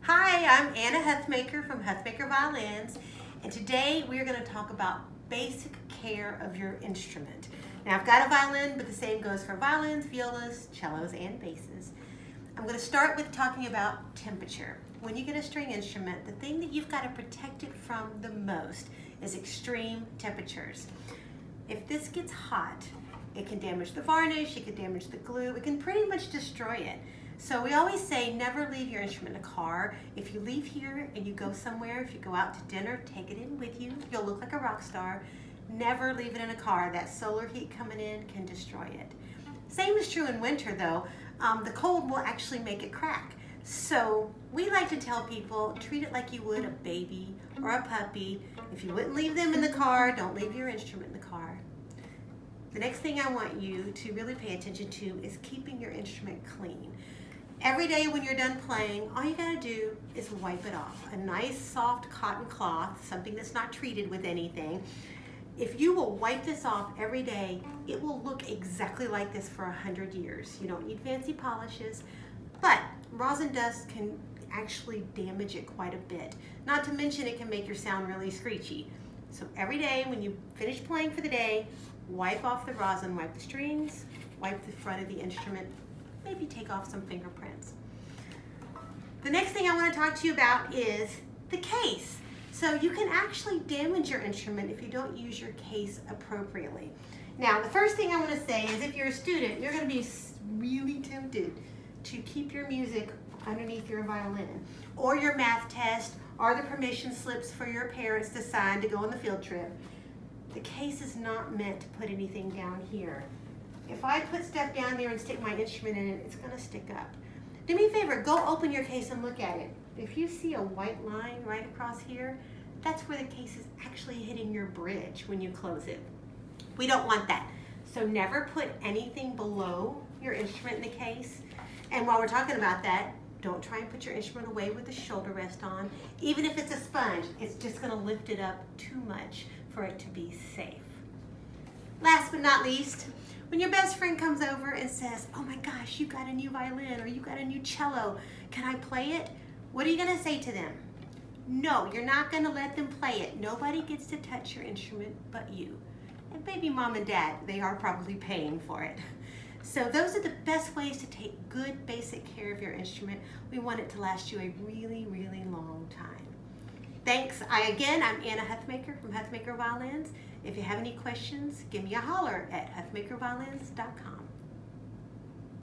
Hi, I'm Anna Huthmaker from Huthmaker Violins, and today we're going to talk about basic care of your instrument. Now, I've got a violin, but the same goes for violins, violas, cellos, and basses. I'm going to start with talking about temperature. When you get a string instrument, the thing that you've got to protect it from the most is extreme temperatures. If this gets hot, it can damage the varnish, it can damage the glue, it can pretty much destroy it. So we always say never leave your instrument in a car. If you leave here and you go somewhere, if you go out to dinner, take it in with you. You'll look like a rock star. Never leave it in a car. That solar heat coming in can destroy it. Same is true in winter though. The cold will actually make it crack. So we like to tell people, treat it like you would a baby or a puppy. If you wouldn't leave them in the car, don't leave your instrument in the car. The next thing I want you to really pay attention to is keeping your instrument clean. Every day when you're done playing, all you gotta do is wipe it off. A nice soft cotton cloth, something that's not treated with anything. If you will wipe this off every day, it will look exactly like this for 100 years. You don't need fancy polishes, but rosin dust can actually damage it quite a bit. Not to mention it can make your sound really screechy. So every day when you finish playing for the day, wipe off the rosin, wipe the strings, wipe the front of the instrument, maybe take off some fingerprints. The next thing I want to talk to you about is the case. So you can actually damage your instrument if you don't use your case appropriately. Now, the first thing I want to say is if you're a student, you're going to be really tempted to keep your music underneath your violin, or your math test, or the permission slips for your parents to sign to go on the field trip. The case is not meant to put anything down here. If I put stuff down there and stick my instrument in it, it's going to stick up. Do me a favor, go open your case and look at it. If you see a white line right across here, that's where the case is actually hitting your bridge when you close it. We don't want that. So never put anything below your instrument in the case. And while we're talking about that, don't try and put your instrument away with the shoulder rest on. Even if it's a sponge, it's just going to lift it up too much for it to be safe. Last but not least, when your best friend comes over and says, oh my gosh, you got a new violin or you got a new cello, can I play it? What are you going to say to them? No, you're not going to let them play it. Nobody gets to touch your instrument but you. And maybe mom and dad, they are probably paying for it. So those are the best ways to take good basic care of your instrument. We want it to last you a really, really long time. Thanks. I'm Anna Huthmaker from Huthmaker Violins. If you have any questions, give me a holler at huthmakerviolins.com.